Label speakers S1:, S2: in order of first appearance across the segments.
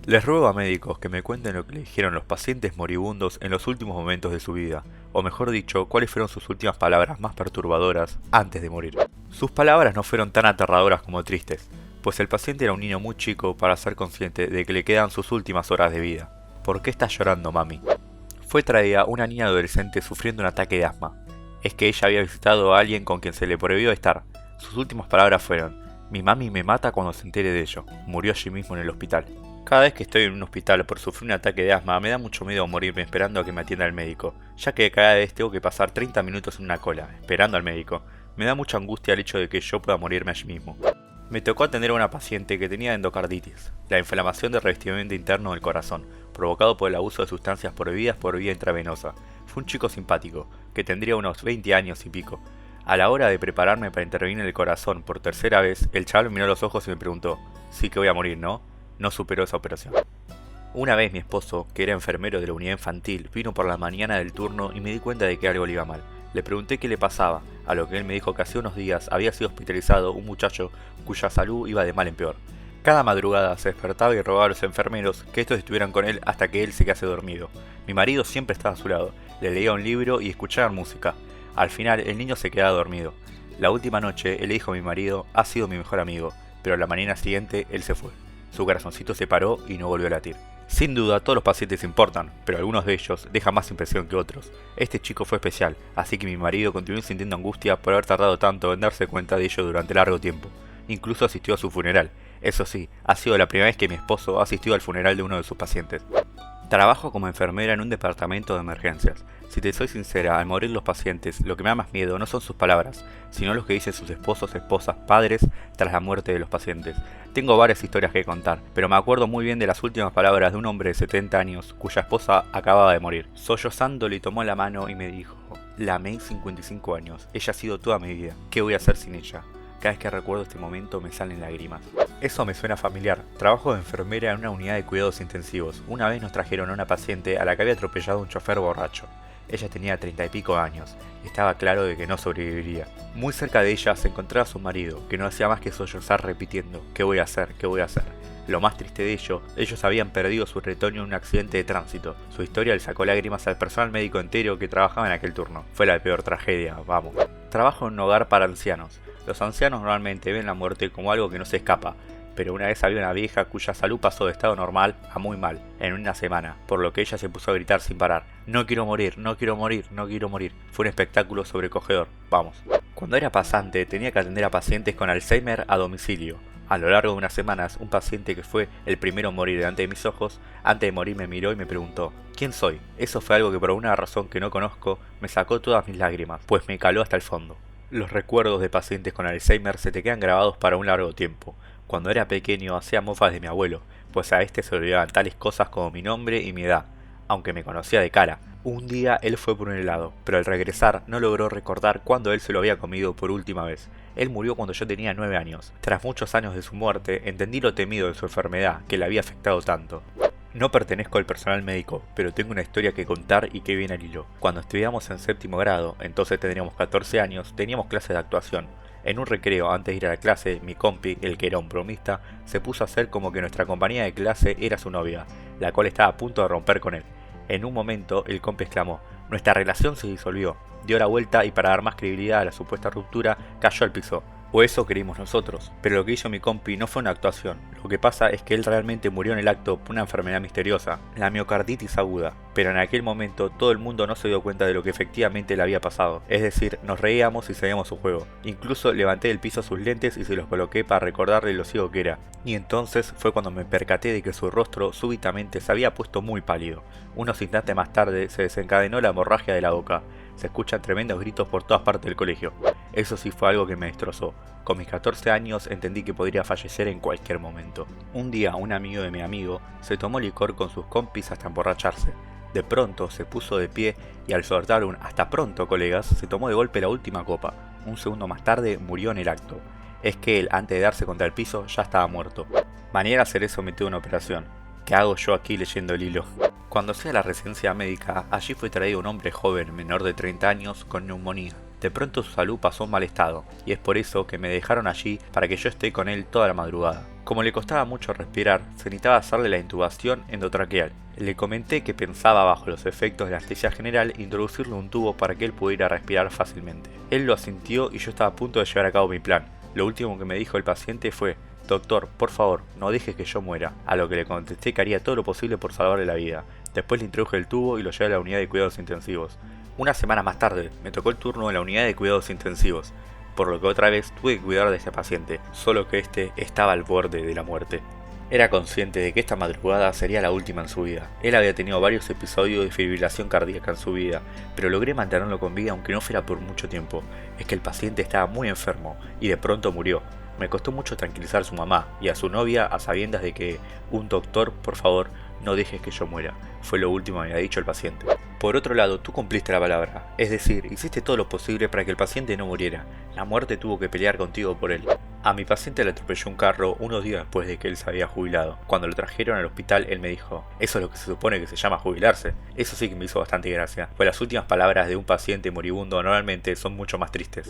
S1: Les ruego a médicos que me cuenten lo que le dijeron los pacientes moribundos en los últimos momentos de su vida, o mejor dicho, cuáles fueron sus últimas palabras más perturbadoras antes de morir. Sus palabras no fueron tan aterradoras como tristes, pues el paciente era un niño muy chico para ser consciente de que le quedan sus últimas horas de vida. ¿Por qué estás llorando, mami? Fue traída una niña adolescente sufriendo un ataque de asma. Es que ella había visitado a alguien con quien se le prohibió estar. Sus últimas palabras fueron: mi mami me mata cuando se entere de ello. Murió allí mismo en el hospital. Cada vez que estoy en un hospital por sufrir un ataque de asma, me da mucho miedo morirme esperando a que me atienda el médico, ya que cada vez tengo que pasar 30 minutos en una cola, esperando al médico. Me da mucha angustia el hecho de que yo pueda morirme allí mismo. Me tocó atender a una paciente que tenía endocarditis, la inflamación del revestimiento interno del corazón, provocado por el abuso de sustancias prohibidas por vía intravenosa. Fue un chico simpático, que tendría unos 20 años y pico. A la hora de prepararme para intervenir en el corazón por tercera vez, el chaval me miró a los ojos y me preguntó: sí que voy a morir, ¿no? No superó esa operación. Una vez mi esposo, que era enfermero de la unidad infantil, vino por la mañana del turno y me di cuenta de que algo le iba mal. Le pregunté qué le pasaba, a lo que él me dijo que hace unos días había sido hospitalizado un muchacho cuya salud iba de mal en peor. Cada madrugada se despertaba y rogaba a los enfermeros que estos estuvieran con él hasta que él se quedase dormido. Mi marido siempre estaba a su lado, le leía un libro y escuchaba música. Al final el niño se quedaba dormido. La última noche él le dijo a mi marido: ha sido mi mejor amigo, pero la mañana siguiente él se fue. Su corazoncito se paró y no volvió a latir. Sin duda, todos los pacientes importan, pero algunos de ellos dejan más impresión que otros. Este chico fue especial, así que mi marido continuó sintiendo angustia por haber tardado tanto en darse cuenta de ello durante largo tiempo. Incluso asistió a su funeral. Eso sí, ha sido la primera vez que mi esposo ha asistido al funeral de uno de sus pacientes. Trabajo como enfermera en un departamento de emergencias. Si te soy sincera, al morir los pacientes, lo que me da más miedo no son sus palabras, sino los que dicen sus esposos, esposas, padres tras la muerte de los pacientes. Tengo varias historias que contar, pero me acuerdo muy bien de las últimas palabras de un hombre de 70 años cuya esposa acababa de morir. Sollozando le tomó la mano y me dijo: la amé 55 años, ella ha sido toda mi vida, ¿qué voy a hacer sin ella? Cada vez que recuerdo este momento me salen lágrimas. Eso me suena familiar. Trabajo de enfermera en una unidad de cuidados intensivos. Una vez nos trajeron a una paciente a la que había atropellado un chofer borracho. Ella tenía 30 y pico años, y estaba claro de que no sobreviviría. Muy cerca de ella se encontraba su marido, que no hacía más que sollozar repitiendo: ¿qué voy a hacer? ¿Qué voy a hacer? Lo más triste de ello, ellos habían perdido su retoño en un accidente de tránsito. Su historia le sacó lágrimas al personal médico entero que trabajaba en aquel turno. Fue la peor tragedia, vamos. Trabajo en un hogar para ancianos. Los ancianos normalmente ven la muerte como algo que no se escapa, pero una vez había una vieja cuya salud pasó de estado normal a muy mal en una semana, por lo que ella se puso a gritar sin parar: no quiero morir, no quiero morir, no quiero morir. Fue un espectáculo sobrecogedor, vamos. Cuando era pasante tenía que atender a pacientes con Alzheimer a domicilio. A lo largo de unas semanas, un paciente que fue el primero en morir delante de mis ojos, antes de morir me miró y me preguntó: ¿quién soy? Eso fue algo que por una razón que no conozco me sacó todas mis lágrimas, pues me caló hasta el fondo. Los recuerdos de pacientes con Alzheimer se te quedan grabados para un largo tiempo. Cuando era pequeño hacía mofas de mi abuelo, pues a este se olvidaban tales cosas como mi nombre y mi edad, aunque me conocía de cara. Un día él fue por un helado, pero al regresar no logró recordar cuándo él se lo había comido por última vez. Él murió cuando yo tenía 9 años. Tras muchos años de su muerte, entendí lo temido de su enfermedad, que le había afectado tanto. No pertenezco al personal médico, pero tengo una historia que contar y que viene al hilo. Cuando estudiamos en séptimo grado, entonces tendríamos 14 años, teníamos clases de actuación. En un recreo, antes de ir a la clase, mi compi, el que era un bromista, se puso a hacer como que nuestra compañía de clase era su novia, la cual estaba a punto de romper con él. En un momento, el compi exclamó: nuestra relación se disolvió. Dio la vuelta y para dar más credibilidad a la supuesta ruptura, cayó al piso. O eso creímos nosotros, pero lo que hizo mi compi no fue una actuación. Lo que pasa es que él realmente murió en el acto por una enfermedad misteriosa, la miocarditis aguda, pero en aquel momento todo el mundo no se dio cuenta de lo que efectivamente le había pasado, es decir, nos reíamos y seguíamos su juego. Incluso levanté del piso sus lentes y se los coloqué para recordarle lo ciego que era, y entonces fue cuando me percaté de que su rostro súbitamente se había puesto muy pálido. Unos instantes más tarde se desencadenó la hemorragia de la boca. Se escuchan tremendos gritos por todas partes del colegio. Eso sí fue algo que me destrozó. Con mis 14 años entendí que podría fallecer en cualquier momento. Un día un amigo de mi amigo se tomó licor con sus compis hasta emborracharse. De pronto se puso de pie y al soltar un "hasta pronto, colegas", se tomó de golpe la última copa. Un segundo más tarde murió en el acto. Es que él, antes de darse contra el piso, ya estaba muerto. Mañana seré sometido a una operación. ¿Qué hago yo aquí leyendo el hilo? Cuando fui a la residencia médica, allí fue traído un hombre joven, menor de 30 años, con neumonía. De pronto su salud pasó a un mal estado, y es por eso que me dejaron allí para que yo esté con él toda la madrugada. Como le costaba mucho respirar, se necesitaba hacerle la intubación endotraqueal. Le comenté que pensaba, bajo los efectos de la anestesia general, introducirle un tubo para que él pudiera respirar fácilmente. Él lo asintió y yo estaba a punto de llevar a cabo mi plan. Lo último que me dijo el paciente fue: doctor, por favor, no deje que yo muera. A lo que le contesté que haría todo lo posible por salvarle la vida. Después le introduje el tubo y lo llevé a la unidad de cuidados intensivos. Una semana más tarde, me tocó el turno en la unidad de cuidados intensivos, por lo que otra vez tuve que cuidar de este paciente, solo que este estaba al borde de la muerte. Era consciente de que esta madrugada sería la última en su vida. Él había tenido varios episodios de fibrilación cardíaca en su vida, pero logré mantenerlo con vida aunque no fuera por mucho tiempo. Es que el paciente estaba muy enfermo y de pronto murió. Me costó mucho tranquilizar a su mamá y a su novia a sabiendas de que: un doctor, por favor, no dejes que yo muera. Fue lo último que me había dicho el paciente. Por otro lado, tú cumpliste la palabra, es decir, hiciste todo lo posible para que el paciente no muriera. La muerte tuvo que pelear contigo por él. A mi paciente le atropelló un carro unos días después de que él se había jubilado. Cuando lo trajeron al hospital, él me dijo: eso es lo que se supone que se llama jubilarse. Eso sí que me hizo bastante gracia, pues las últimas palabras de un paciente moribundo normalmente son mucho más tristes.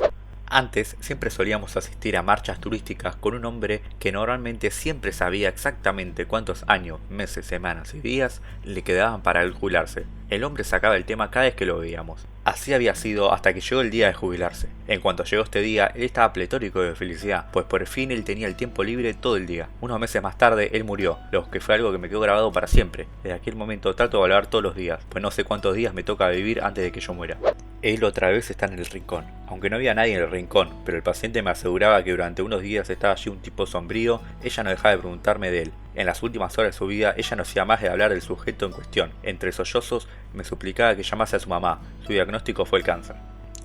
S1: Antes siempre solíamos asistir a marchas turísticas con un hombre que normalmente siempre sabía exactamente cuántos años, meses, semanas y días le quedaban para él jubilarse. El hombre sacaba el tema cada vez que lo veíamos. Así había sido hasta que llegó el día de jubilarse. En cuanto llegó este día, él estaba pletórico de felicidad, pues por fin él tenía el tiempo libre todo el día. Unos meses más tarde, él murió, lo que fue algo que me quedó grabado para siempre. Desde aquel momento trato de valorar todos los días, pues no sé cuántos días me toca vivir antes de que yo muera. Él otra vez está en el rincón. Aunque no había nadie en el rincón, pero el paciente me aseguraba que durante unos días estaba allí un tipo sombrío, ella no dejaba de preguntarme de él. En las últimas horas de su vida, ella no hacía más de hablar del sujeto en cuestión. Entre sollozos, me suplicaba que llamase a su mamá. Su diagnóstico fue el cáncer.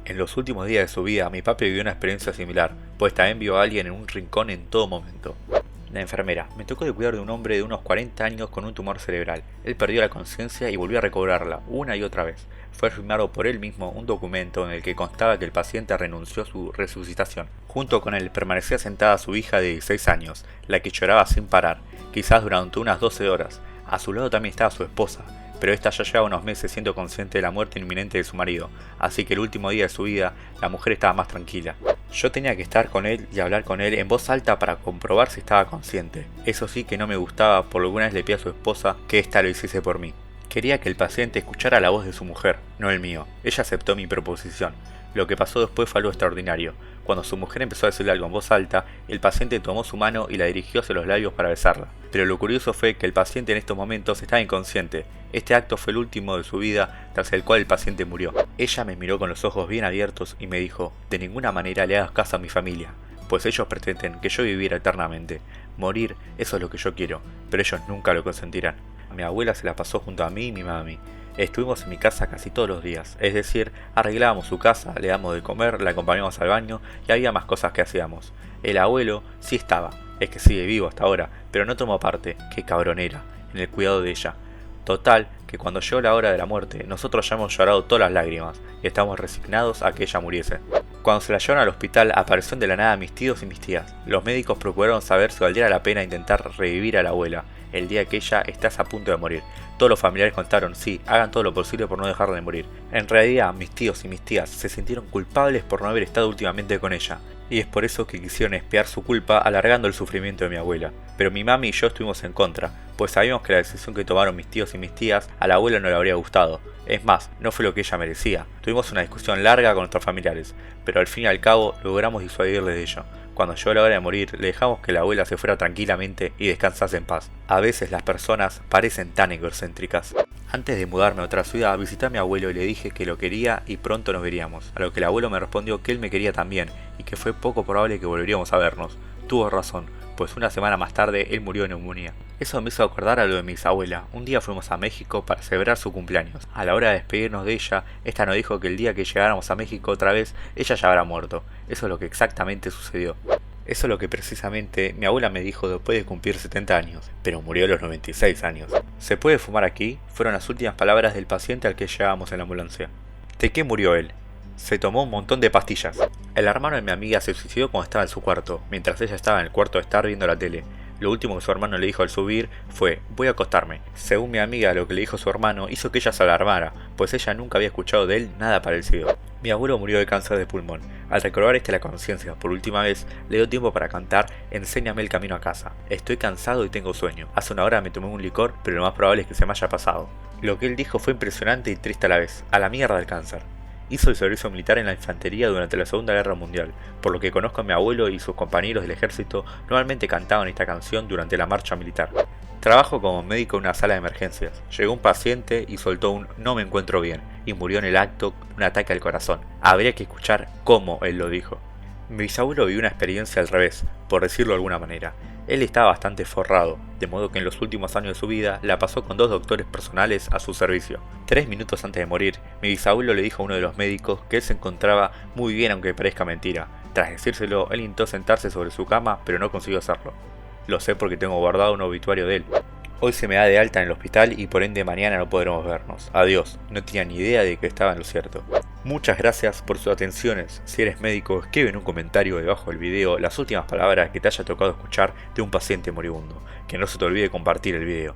S1: En los últimos días de su vida, mi papi vivió una experiencia similar, pues también vio a alguien en un rincón en todo momento. La enfermera. Me tocó de cuidar de un hombre de unos 40 años con un tumor cerebral. Él perdió la conciencia y volvió a recobrarla, una y otra vez. Fue firmado por él mismo un documento en el que constaba que el paciente renunció a su resucitación. Junto con él permanecía sentada su hija de 16 años, la que lloraba sin parar, quizás durante unas 12 horas. A su lado también estaba su esposa, pero esta ya llevaba unos meses siendo consciente de la muerte inminente de su marido, así que el último día de su vida, la mujer estaba más tranquila. Yo tenía que estar con él y hablar con él en voz alta para comprobar si estaba consciente. Eso sí que no me gustaba, por lo que alguna vez le pedí a su esposa que ésta lo hiciese por mí. Quería que el paciente escuchara la voz de su mujer, no el mío. Ella aceptó mi proposición. Lo que pasó después fue algo extraordinario. Cuando su mujer empezó a decirle algo en voz alta, el paciente tomó su mano y la dirigió hacia los labios para besarla. Pero lo curioso fue que el paciente en estos momentos estaba inconsciente. Este acto fue el último de su vida, tras el cual el paciente murió. Ella me miró con los ojos bien abiertos y me dijo: de ninguna manera le hagas caso a mi familia, pues ellos pretenden que yo viviera eternamente. Morir, eso es lo que yo quiero, pero ellos nunca lo consentirán. Mi abuela se la pasó junto a mí y mi mami. Estuvimos en mi casa casi todos los días, es decir, arreglábamos su casa, le damos de comer, la acompañamos al baño y había más cosas que hacíamos. El abuelo sí estaba, es que sigue vivo hasta ahora, pero no tomó parte, qué cabrón era, en el cuidado de ella. Total, que cuando llegó la hora de la muerte, nosotros ya hemos llorado todas las lágrimas y estamos resignados a que ella muriese. Cuando se la llevaron al hospital, aparecieron de la nada mis tíos y mis tías. Los médicos procuraron saber si valdría la pena intentar revivir a la abuela, el día que ella estás a punto de morir. Todos los familiares contaron: sí, hagan todo lo posible por no dejarla de morir. En realidad, mis tíos y mis tías se sintieron culpables por no haber estado últimamente con ella, y es por eso que quisieron expiar su culpa alargando el sufrimiento de mi abuela. Pero mi mami y yo estuvimos en contra, pues sabíamos que la decisión que tomaron mis tíos y mis tías a la abuela no le habría gustado. Es más, no fue lo que ella merecía. Tuvimos una discusión larga con nuestros familiares, pero al fin y al cabo logramos disuadirle de ello. Cuando llegó la hora de morir, le dejamos que la abuela se fuera tranquilamente y descansase en paz. A veces las personas parecen tan egocéntricas. Antes de mudarme a otra ciudad, visité a mi abuelo y le dije que lo quería y pronto nos veríamos. A lo que el abuelo me respondió que él me quería también y que fue poco probable que volveríamos a vernos. Tuvo razón, pues una semana más tarde él murió de neumonía. Eso me hizo acordar a lo de mi bisabuela. Un día fuimos a México para celebrar su cumpleaños. A la hora de despedirnos de ella, esta nos dijo que el día que llegáramos a México otra vez, ella ya habrá muerto. Eso es lo que exactamente sucedió. Eso es lo que precisamente mi abuela me dijo después de cumplir 70 años, pero murió a los 96 años. ¿Se puede fumar aquí? Fueron las últimas palabras del paciente al que llegábamos en la ambulancia. ¿De qué murió él? Se tomó un montón de pastillas. El hermano de mi amiga se suicidó cuando estaba en su cuarto, mientras ella estaba en el cuarto de estar viendo la tele. Lo último que su hermano le dijo al subir fue: voy a acostarme. Según mi amiga, lo que le dijo su hermano hizo que ella se alarmara, pues ella nunca había escuchado de él nada parecido. Mi abuelo murió de cáncer de pulmón. Al recobrar la conciencia por última vez, le dio tiempo para cantar Enséñame el camino a casa. Estoy cansado y tengo sueño. Hace una hora me tomé un licor, pero lo más probable es que se me haya pasado. Lo que él dijo fue impresionante y triste a la vez. A la mierda del cáncer. Hizo el servicio militar en la infantería durante la Segunda Guerra Mundial, por lo que conozco a mi abuelo y sus compañeros del ejército normalmente cantaban esta canción durante la marcha militar. Trabajo como médico en una sala de emergencias. Llegó un paciente y soltó un "no me encuentro bien" y murió en el acto con un ataque al corazón. Habría que escuchar cómo él lo dijo. Mi bisabuelo vivió una experiencia al revés, por decirlo de alguna manera. Él estaba bastante forrado, de modo que en los últimos años de su vida la pasó con 2 doctores personales a su servicio. 3 minutos antes de morir, mi bisabuelo le dijo a uno de los médicos que él se encontraba muy bien aunque parezca mentira. Tras decírselo, él intentó sentarse sobre su cama, pero no consiguió hacerlo. Lo sé porque tengo guardado un obituario de él. Hoy se me da de alta en el hospital y por ende mañana no podremos vernos. Adiós, no tenía ni idea de que estaba en lo cierto. Muchas gracias por sus atenciones. Si eres médico, escribe en un comentario debajo del video las últimas palabras que te haya tocado escuchar de un paciente moribundo. Que no se te olvide compartir el video.